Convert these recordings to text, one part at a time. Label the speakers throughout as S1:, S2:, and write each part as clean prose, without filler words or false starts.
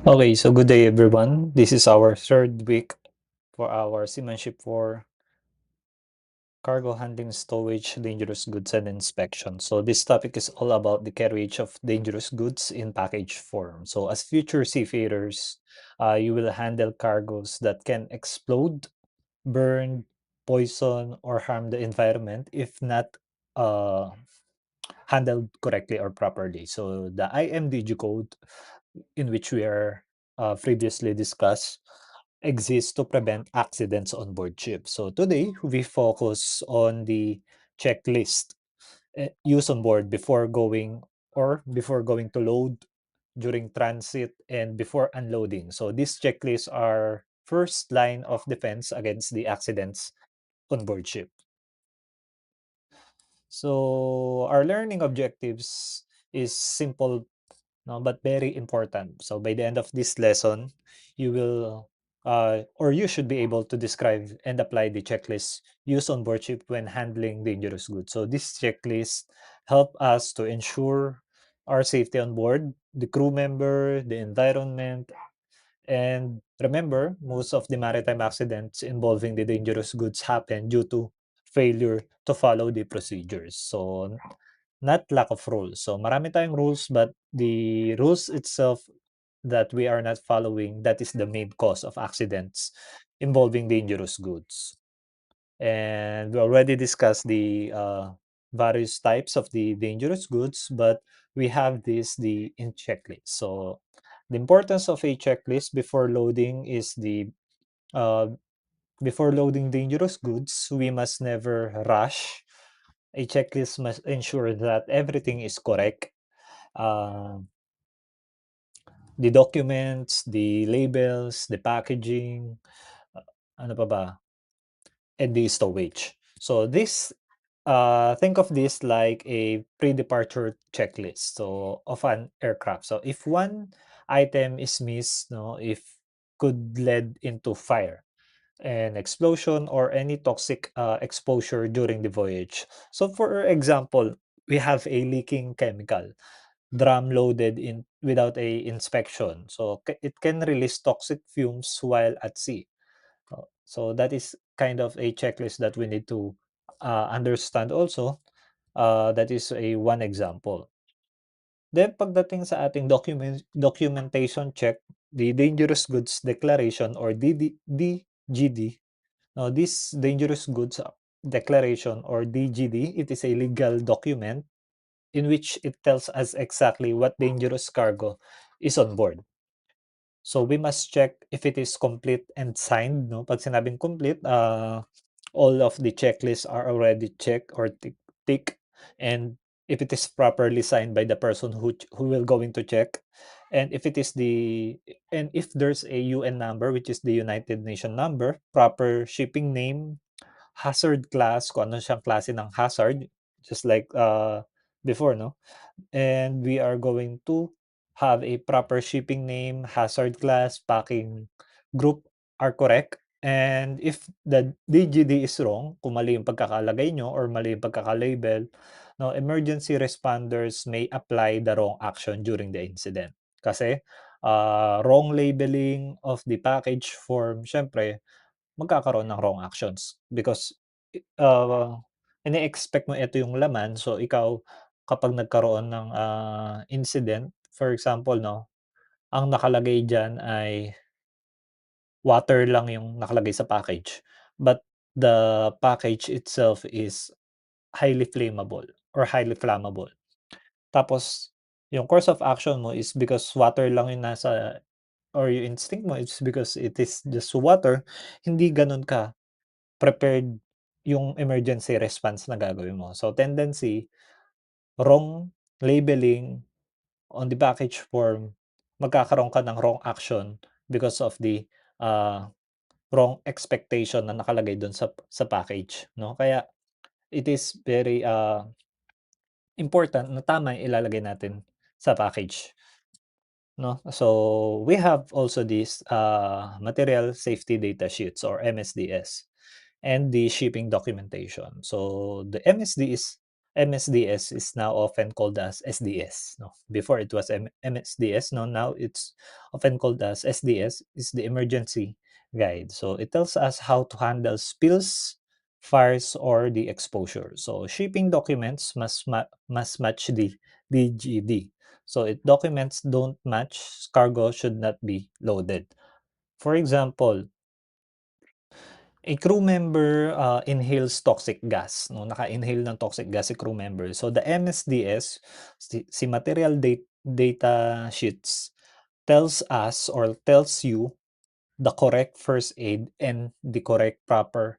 S1: Okay, so good day everyone. This is our third week for our seamanship for cargo handling, stowage, dangerous goods, and inspection. So this topic is all about the carriage of dangerous goods in package form. So as future seafarers, you will handle cargoes that can explode, burn, poison, or harm the environment if not uh, handled correctly or properly. So the IMDG code, in which we are previously discussed, exists to prevent accidents on board ship. So today we focus on the checklist used on board before going to load, during transit, and before unloading. So these checklists are first line of defense against the accidents on board ship. So our learning objectives is simple, no, but very important. So by the end of this lesson, you will or you should be able to describe and apply the checklist used on board ship when handling dangerous goods. So this checklist help us to ensure our safety on board, the crew member, the environment, and remember, most of the maritime accidents involving the dangerous goods happen due to failure to follow the procedures. So, not lack of rules. So, marami tayong rules, but the rules itself that we are not following, that is the main cause of accidents involving dangerous goods. And we already discussed the various types of the dangerous goods, but we have the in checklist. So the importance of a checklist before loading is the uh, before loading dangerous goods, we must never rush. A checklist must ensure that everything is correct. Uh, the documents, the labels, the packaging, uh, ano pa ba? And the stowage. So this think of this like a pre-departure checklist so of an aircraft. So if one item is missed, no, if could lead into fire, an explosion, or any toxic exposure during the voyage. So for example, we have a leaking chemical drum loaded in without a inspection. So it can release toxic fumes while at sea. So that is kind of a checklist that we need to understand also. That is a one example. Then pagdating sa ating documentation check, the dangerous goods declaration or DGD. Now, this dangerous goods declaration or DGD, it is a legal document in which it tells us exactly what dangerous cargo is on board. So we must check if it is complete and signed, no? Pag sinabing complete, all of the checklists are already checked or tick, and if it is properly signed by the person who will going to check, and if it is and if there's a UN number, which is the United Nation number, proper shipping name, hazard class, kung ano siyang klase ng hazard, just like before, no? And we are going to have a proper shipping name, hazard class, packing group are correct. And if the DGD is wrong, kung mali yung pagkakalagay nyo or mali yung pagkakalabel, no, emergency responders may apply the wrong action during the incident. Kasi wrong labeling of the package form, syempre, magkakaroon ng wrong actions because ini-expect mo ito yung laman. So ikaw, kapag nagkaroon ng incident, for example, no, ang nakalagay diyan ay water lang yung nakalagay sa package, but the package itself is highly flammable or highly flammable. Tapos yung course of action mo is because water lang yung nasa or yung instinct mo is because it is just water, hindi gano'n ka prepared yung emergency response na gagawin mo. So tendency, wrong labeling on the package form, magkakaroon ka ng wrong action because of the uh, wrong expectation na nakalagay dun sa package, 'no? Kaya it is very important na tama yung ilalagay natin sa package, 'no? So we have also this material safety data sheets or MSDS and the shipping documentation. So the MSD is MSDS is now often called as SDS. No, before it was MSDS. No, now it's often called as SDS. Is the emergency guide. So it tells us how to handle spills, fires, or the exposure. So shipping documents must match the DGD. So if documents don't match, cargo should not be loaded. For example, a crew member, inhales toxic gas 'no, naka-inhale ng toxic gas si crew member. So the MSDS, si material data sheets tells us or tells you the correct first aid and the correct proper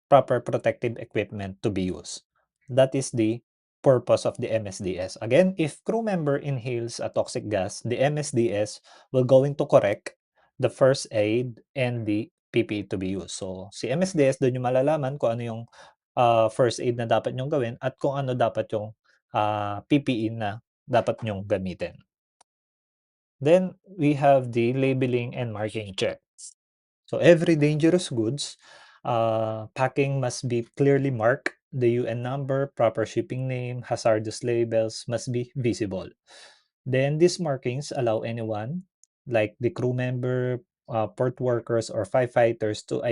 S1: protective equipment to be used. That is the purpose of the MSDS. Again, if crew member inhales a toxic gas, the MSDS will going to correct the first aid and the PPE to be used. So, si MSDS dun yung malalaman kung ano yung, first aid na dapat niyong gawin at kung ano dapat yung, PPE na dapat niyong gamitin. Then we have the labeling and marking check. So every dangerous goods, packing must be clearly marked. The UN number, proper shipping name, hazardous labels must be visible. Then these markings allow anyone, like the crew member, port workers, or firefighters to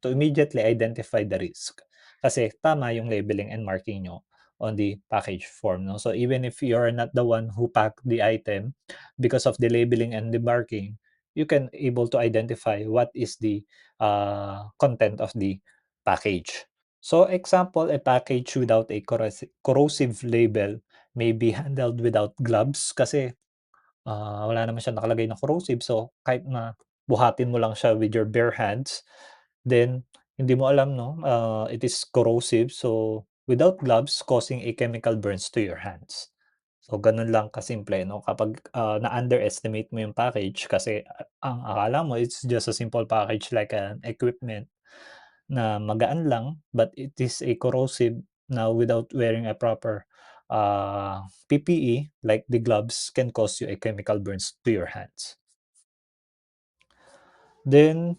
S1: immediately identify the risk. Kasi tama yung labeling and marking nyo on the package form. No? So even if you're not the one who packed the item, because of the labeling and the marking, you can able to identify what is the content of the package. So example, a package without a corrosive label may be handled without gloves kasi wala naman siyang nakalagay na corrosive. So kahit na buhatin mo lang siya with your bare hands, then hindi mo alam 'no, it is corrosive. So without gloves, causing a chemical burns to your hands. So gano'n lang kasimple 'no, kapag, na-underestimate mo yung package kasi ang akala mo it's just a simple package like an equipment na magaan lang, but it is a corrosive na without wearing a proper, PPE like the gloves can cause you a chemical burns to your hands. Then,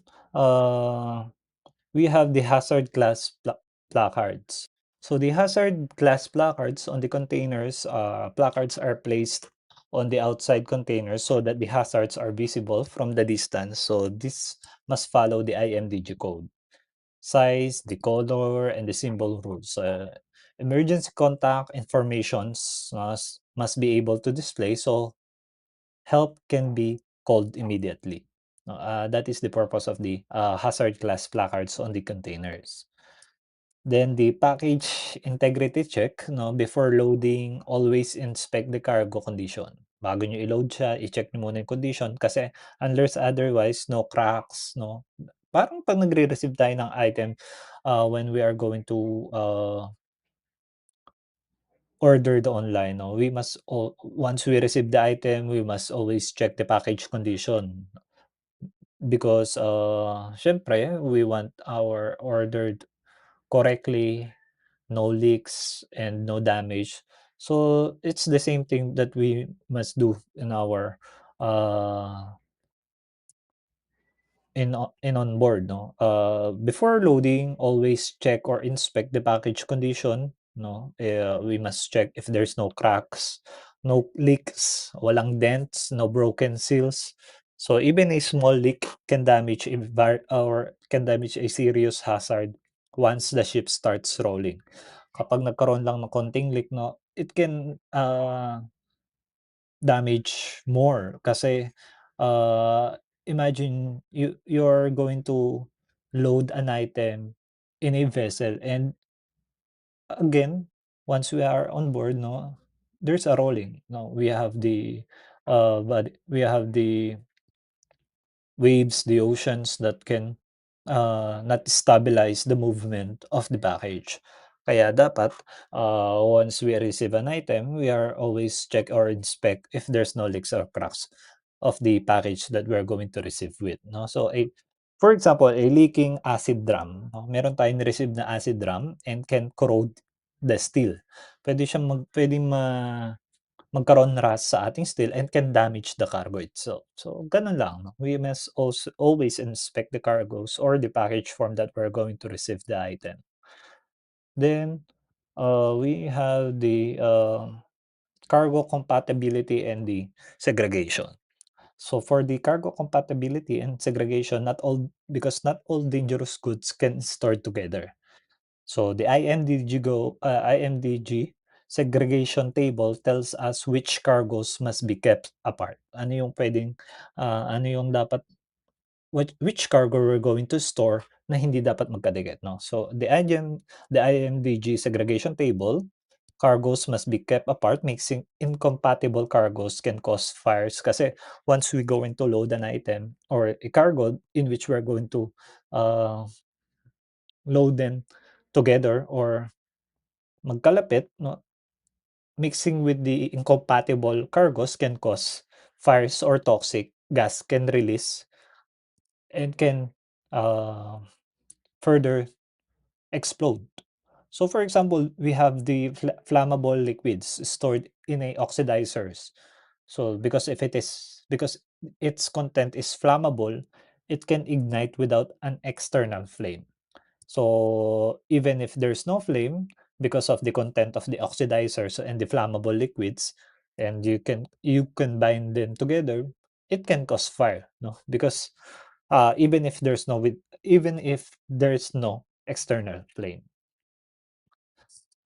S1: we have the hazard class placards. So the hazard class placards on the containers, placards are placed on the outside containers so that the hazards are visible from the distance. So this must follow the IMDG code. Size, the color, and the symbol rules. Emergency contact informations must be able to display so help can be called immediately. That is the purpose of the hazard class placards on the containers. Then the package integrity check, no, before loading, always inspect the cargo condition. Bago nyo i-load siya, i-check nyo muna yung condition kasi unless otherwise, no cracks, no. Parang 'pag nagre-receive tayo ng item, when we are going to, order the online, no, we must once we receive the item, we must always check the package condition because, siyempre we want our ordered correctly, no leaks and no damage. So it's the same thing that we must do in our in on board, no. Before loading, always check or inspect the package condition, no. We must check if there's no cracks, no leaks, walang dents, no broken seals. So even a small leak can damage or can damage a serious hazard once the ship starts rolling. Kapag nagkaroon lang ng konting leak 'no, it can, damage more kasi, imagine you're going to load an item in a vessel and again, once we are on board 'no, there's a rolling, no, we have the waves, the oceans that can, not stabilize the movement of the package. Kaya dapat, once we receive an item, we are always check or inspect if there's no leaks or cracks of the package that we're going to receive with, no? So, for example, a leaking acid drum, no? Meron tayong receive na acid drum and can corrode the steel. Puwedeng magkaroon rust sa ating steel and can damage the cargo itself. So, gano'n lang 'no. We must also always inspect the cargos or the package form that we're going to receive the item. Then, We have the cargo compatibility and the segregation. So for the cargo compatibility and segregation, not all because not all dangerous goods can store together. So the IMDG segregation table tells us which cargos must be kept apart. Ano yung dapat which cargo we're going to store na hindi dapat magkadikit, no? So the IMDG segregation table, cargos must be kept apart. Mixing incompatible cargos can cause fires kasi once we go into load an item or a cargo in which we're going to uh, load them together or magkalapit, no? Mixing with the incompatible cargos can cause fires or toxic gas can release and can uh, further explode. So for example, we have the flammable liquids stored in a oxidizers. So because its content is flammable, it can ignite without an external flame. So even if there's no flame because of the content of the oxidizers and the flammable liquids, and you can bind them together, it can cause fire, no? Because even if there's no external flame.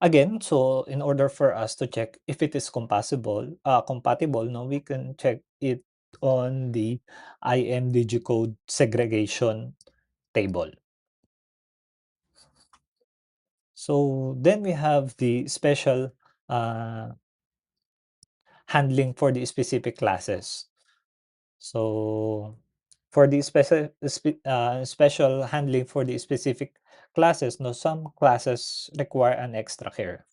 S1: Again, so in order for us to check if it is compatible, no, we can check it on the IMDG code segregation table. So then we have the special uh, handling for the specific classes. So for the special handling for the specific classes, no, some classes require an extra care.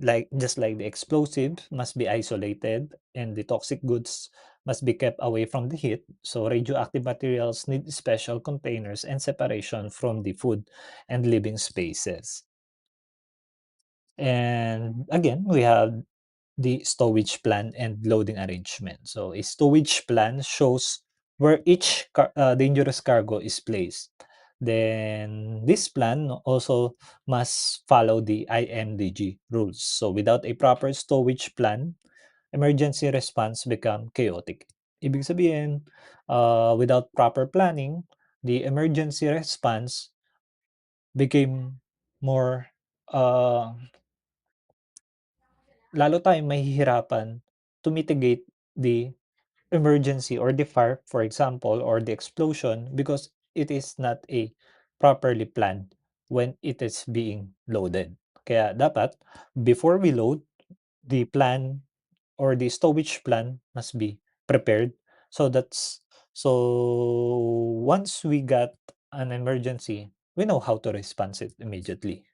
S1: Like just like the explosive must be isolated and the toxic goods must be kept away from the heat. So radioactive materials need special containers and separation from the food and living spaces. And again, we have the stowage plan and loading arrangement. So a stowage plan shows where each dangerous cargo is placed. Then this plan also must follow the IMDG rules. So without a proper stowage plan, emergency response become chaotic. Ibig sabihin, without proper planning, the emergency response became more uh, lalo tayong mahihirapan to mitigate the emergency or the fire, for example, or the explosion because it is not a properly planned when it is being loaded. Kaya dapat before we load, the plan or the stowage plan must be prepared. So that's so once we got an emergency, we know how to respond it immediately.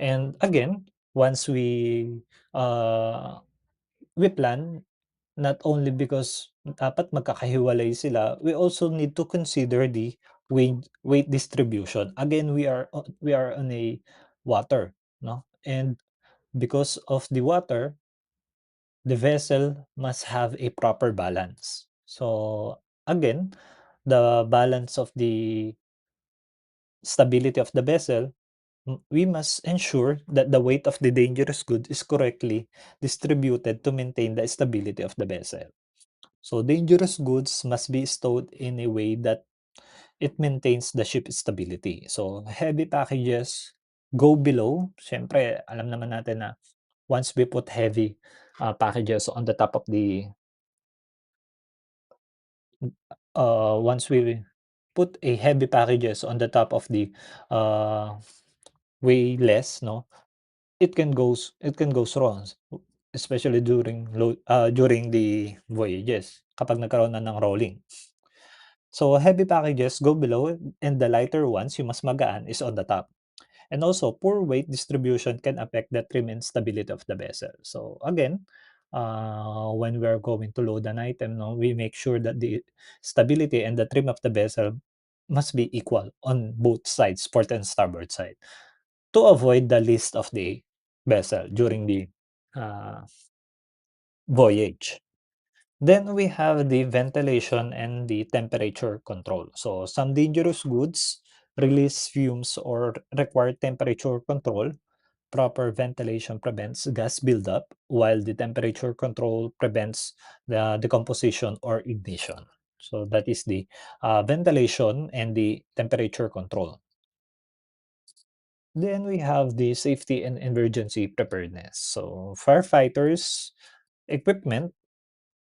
S1: And again, once uh, we plan, not only because dapat magkakahiwalay sila, we also need to consider the weight distribution. Again, we are on a water, no? And because of the water, the vessel must have a proper balance. So again, the balance of the stability of the vessel, we must ensure that the weight of the dangerous good is correctly distributed to maintain the stability of the vessel. So dangerous goods must be stowed in a way that it maintains the ship stability. So heavy packages go below. Siyempre, alam naman natin na once we put heavy packages on the top of the once we put a heavy packages on the top of the uh, way less, no, it can goes wrong, especially during the voyages kapag nagkaroon na ng rolling. So heavy packages go below and the lighter ones, yung mas magaan, is on the top. And also, poor weight distribution can affect the trim and stability of the vessel. So again, when we are going to load an item, no, we make sure that the stability and the trim of the vessel must be equal on both sides, port and starboard side, to avoid the list of the vessel during the uh, voyage. Then we have the ventilation and the temperature control. So some dangerous goods release fumes, or require temperature control. Proper ventilation prevents gas buildup, while the temperature control prevents the decomposition or ignition. So that is the ventilation and the temperature control. Then we have the safety and emergency preparedness. So firefighters equipment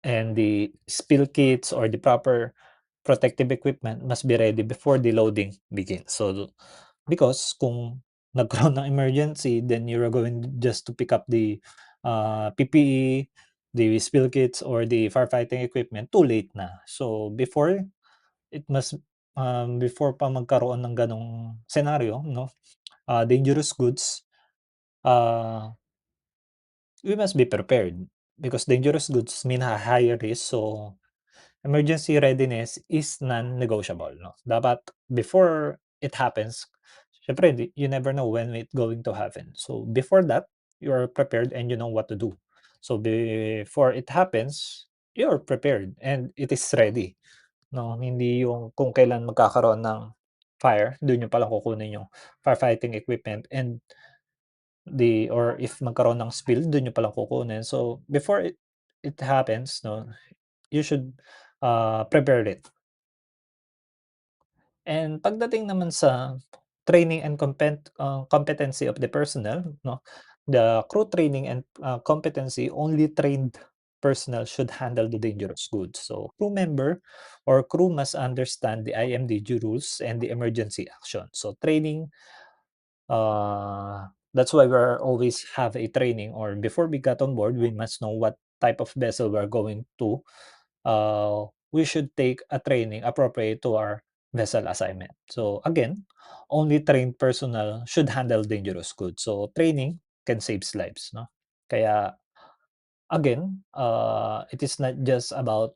S1: and the spill kits or the proper protective equipment must be ready before the loading begins. So because kung nagkaroon ng emergency, then you're going just to pick up the PPE, the spill kits or the firefighting equipment, too late na. So it must before pa magkaroon ng ganong senaryo, no, dangerous goods, uh, we must be prepared because dangerous goods mean a higher risk. So emergency readiness is non-negotiable, no? Dapat before it happens, siyempre you never know when it going to happen. So before that, you are prepared and you know what to do. So before it happens, you're prepared and it is ready, no? Hindi yung kung kailan magkakaroon ng fire, dun niyo palang kukunin yung firefighting equipment and or if magkaroon ng spill, dun niyo palang kukunin. So before it happens, no, you should prepare it. And pagdating naman sa training and competency of the personnel, no, the crew training and competency, only trained personnel should handle the dangerous goods. So crew member or crew must understand the IMDG rules and the emergency action. So training, that's why we're always have a training, or before we got on board, we must know what type of vessel we're going to. We should take a training appropriate to our vessel assignment. So again, only trained personnel should handle dangerous goods. So training can save lives, no? Kaya again, it is not just about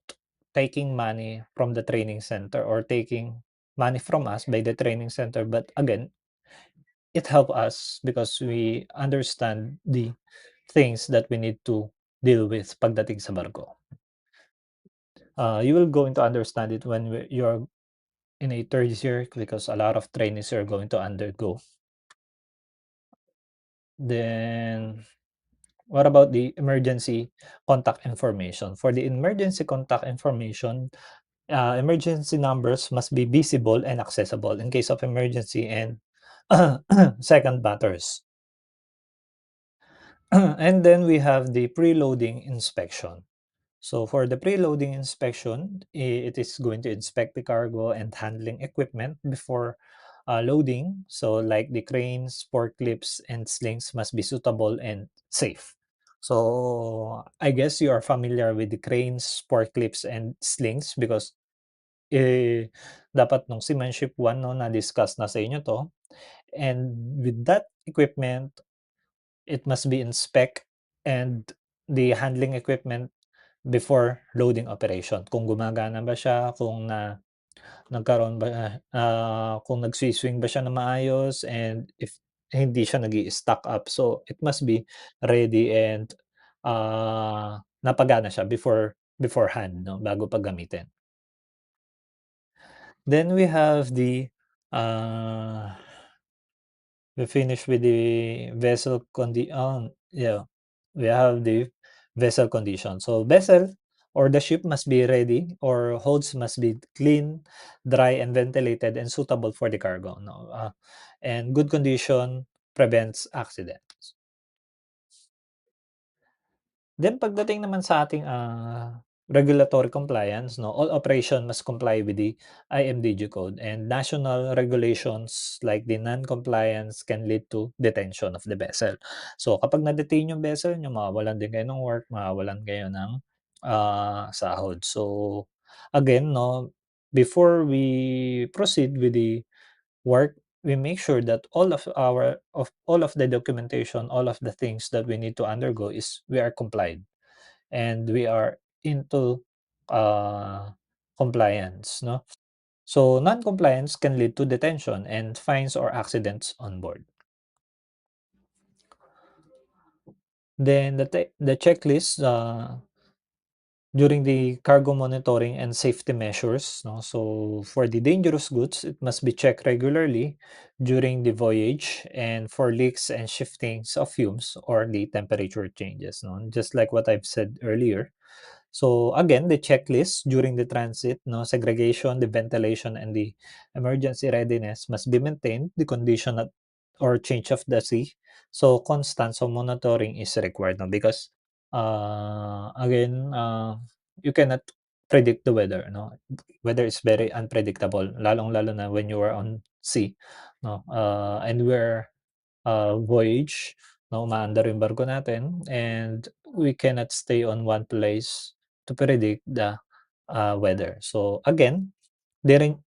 S1: taking money from the training center or taking money from us by the training center, but again, it help us because we understand the things that we need to deal with pagdating sa barko. You will going to understand it when you're in a third year because a lot of trainees are going to undergo. Then, what about the emergency contact information? For the emergency contact information, emergency numbers must be visible and accessible in case of emergency and second matters. And then we have the preloading inspection. So for the preloading inspection, it is going to inspect the cargo and handling equipment before loading. So like the cranes, forklifts, and slings must be suitable and safe. So I guess you are familiar with the cranes, forklifts, and slings because dapat nung Seamanship 1 no, na-discuss na sa inyo to. And with that equipment, it must be inspect and the handling equipment before loading operation. Kung gumagana ba siya, nagkaroon ba kung nagsi-swing ba siya ng maayos and if hindi siya nag-i-stack up. So, it must be ready and, napagana siya beforehand 'no, bago pa gamitin. Then we have uh we finish with the yeah, we have the vessel condition. So vessel or the ship must be ready or holds must be clean, dry, and ventilated and suitable for the cargo. No, and good condition prevents accidents. Then pagdating naman sa ating, regulatory compliance 'no, all operation must comply with the IMDG code and national regulations like the non-compliance can lead to detention of the vessel. So kapag na-detain yung vessel niyo mawawalan din kayo ng work, mawawalan kayo ng, sahod. So again 'no, before we proceed with the work, we make sure that all of the documentation, all of the things that we need to undergo is we are complied and we are into uh, compliance, no? So non-compliance can lead to detention and fines or accidents on board. Then the checklist, during the cargo monitoring and safety measures, no? So for the dangerous goods, it must be checked regularly during the voyage and for leaks and shiftings of fumes or the temperature changes, no? Just like what I've said earlier. So again, the checklist during the transit, no, segregation, the ventilation, and the emergency readiness must be maintained. The condition or change of the sea. So constant so monitoring is required, no, because again, you cannot predict the weather, no. Weather is very unpredictable, lalong-lalo na when you are on sea, no. And we're voyage, no, umaandar yung barko natin and we cannot stay on one place to predict the weather. So again, during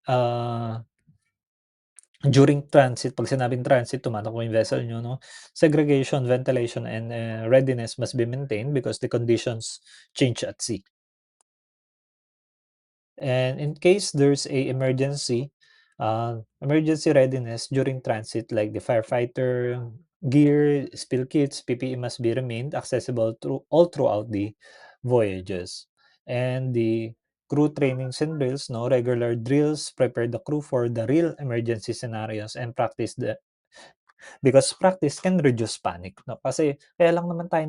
S1: transit, 'pag sinabing transit, tumatakbo yung vessel niyo, 'no, segregation, ventilation, and readiness must be maintained because the conditions change at sea. And in case there's a emergency readiness during transit like the firefighter gear, spill kits, PPE must be remained accessible throughout the voyages. And the crew trainings and drills, no regular drills, prepare the crew for the real emergency scenarios and practice the because practice can reduce panic, 'no? Kasi kaya lang naman tayo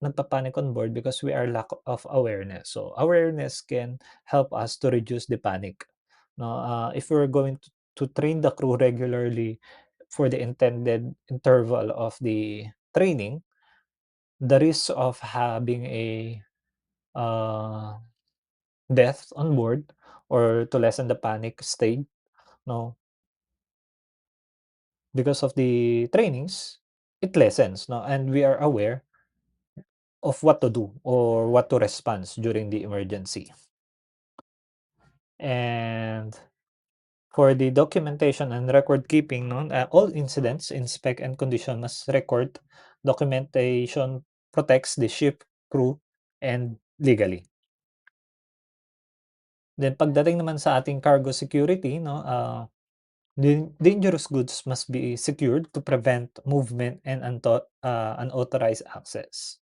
S1: nagpa-panic on board because we are lack of awareness. So, awareness can help us to reduce the panic, 'no? If we're going to train the crew regularly for the intended interval of the training, the risk of having a, uh, death on board or to lessen the panic state, 'no, because of the trainings, it lessens, 'no, and we are aware of what to do or what to respond during the emergency. And for the documentation and record keeping, no, all incidents, inspect, and condition must record. Documentation protects the ship, crew, and legally. Then pagdating naman sa ating cargo security, no, dangerous goods must be secured to prevent movement and unauthorized access.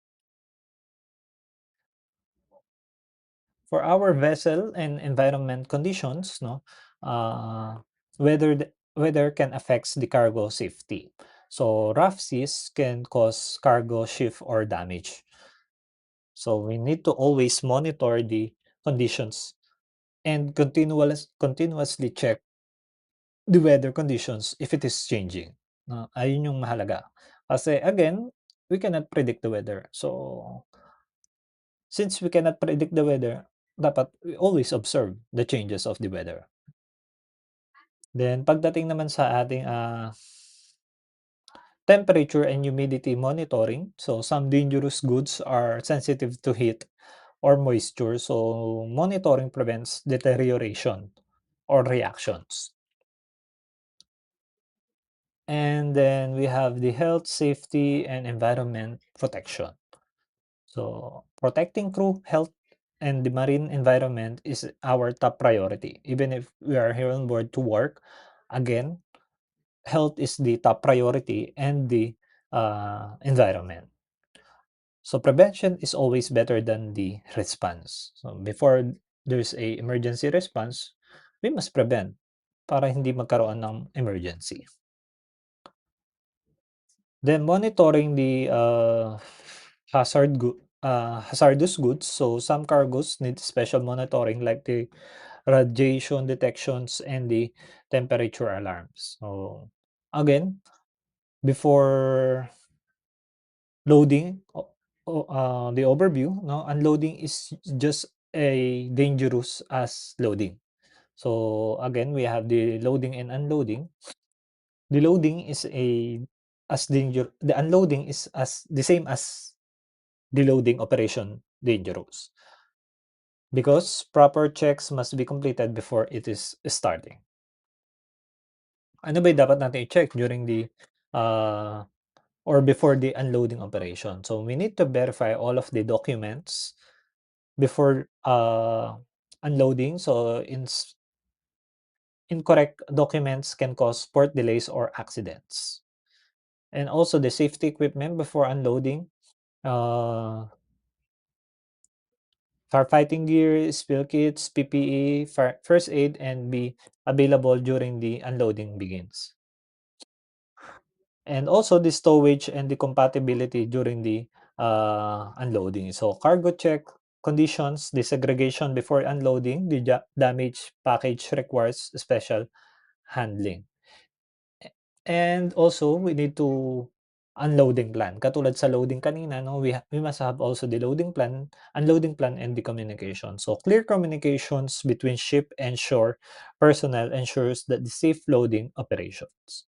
S1: For our vessel and environment conditions, no, weather can affects the cargo safety. So rough seas can cause cargo shift or damage. So we need to always monitor the conditions and continuously check the weather conditions if it is changing. No, ayun yung mahalaga. Kasi again, we cannot predict the weather. So since we cannot predict the weather, dapat we always observe the changes of the weather. Then pagdating naman sa ating, temperature and humidity monitoring, so some dangerous goods are sensitive to heat or moisture, so monitoring prevents deterioration or reactions. And then we have the health, safety, and environment protection. So protecting crew health and the marine environment is our top priority. Even if we are here on board to work, again, health is the top priority and the environment. So prevention is always better than the response. So before there's a emergency response, we must prevent para hindi magkaroon ng emergency. Then monitoring the hazardous goods. So some cargoes need special monitoring like the radiation detections and the temperature alarms. So again, before loading, the overview, no, unloading is just a dangerous as loading. So again, we have the loading and unloading. The loading is the unloading is as the same as the loading operation dangerous because proper checks must be completed before it is starting. Ano ba yung dapat natin i-check during the uh, or before the unloading operation? So we need to verify all of the documents before unloading. So incorrect documents can cause port delays or accidents. And also the safety equipment before unloading. Uh, Firefighting gear, spill kits, PPE, first aid, and be available during the unloading begins. And also the stowage and the compatibility during the unloading. So cargo check conditions, the segregation before unloading, the damaged package requires special handling. And also we need to unloading plan. Katulad sa loading kanina 'no, we must have also the loading plan, unloading plan, and the communication. So clear communications between ship and shore personnel ensures that the safe loading operations.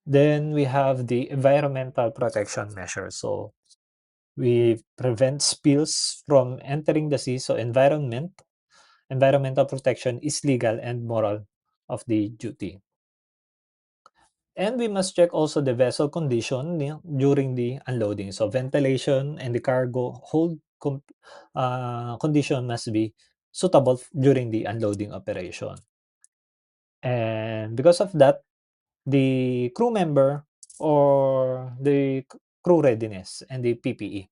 S1: Then we have the environmental protection measures. So we prevent spills from entering the sea. So environmental protection is legal and moral of the duty. And we must check also the vessel condition during the unloading. So ventilation and the cargo hold condition must be suitable during the unloading operation. And because of that, the crew member or the crew readiness and the PPE.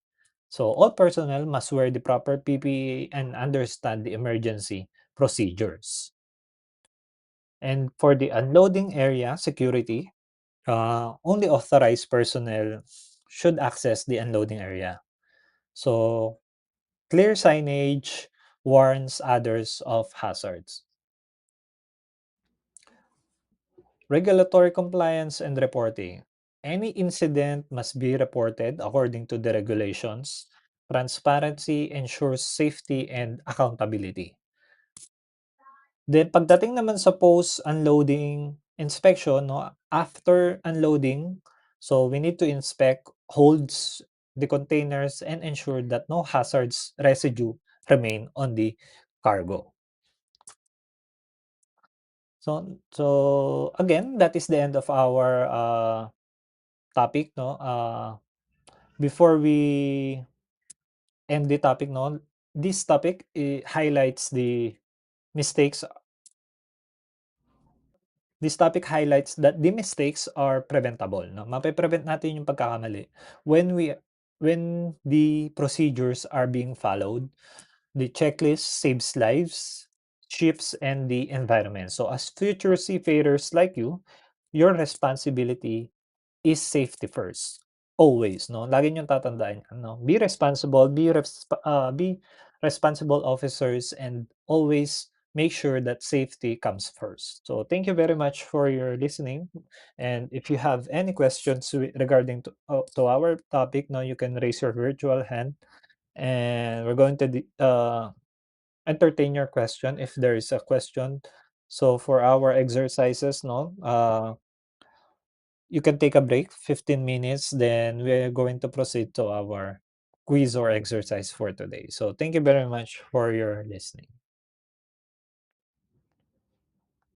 S1: So all personnel must wear the proper PPE and understand the emergency procedures. And for the unloading area security, only authorized personnel should access the unloading area. So clear signage warns others of hazards. Regulatory compliance and reporting. Any incident must be reported according to the regulations. Transparency ensures safety and accountability. Then pagdating naman sa post-unloading inspection 'no, after unloading, so we need to inspect holds, the containers, and ensure that no hazards residue remain on the cargo. So again, that is the end of our topic 'no. Before we end the topic 'no, this topic highlights the mistakes. This topic highlights that the mistakes are preventable 'no, mape-prevent natin yung pagkakamali when the procedures are being followed. The checklist saves lives, ships, and the environment. So as future seafarers like you, your responsibility is safety first. Always, no? Lagi niyong tatandaan yan, no? Be responsible officers and always make sure that safety comes first. So thank you very much for your listening. And if you have any questions regarding to our topic, now you can raise your virtual hand and we're going to entertain your question if there is a question. So for our exercises, no, you can take a break, 15 minutes, then we're going to proceed to our quiz or exercise for today. So thank you very much for your listening.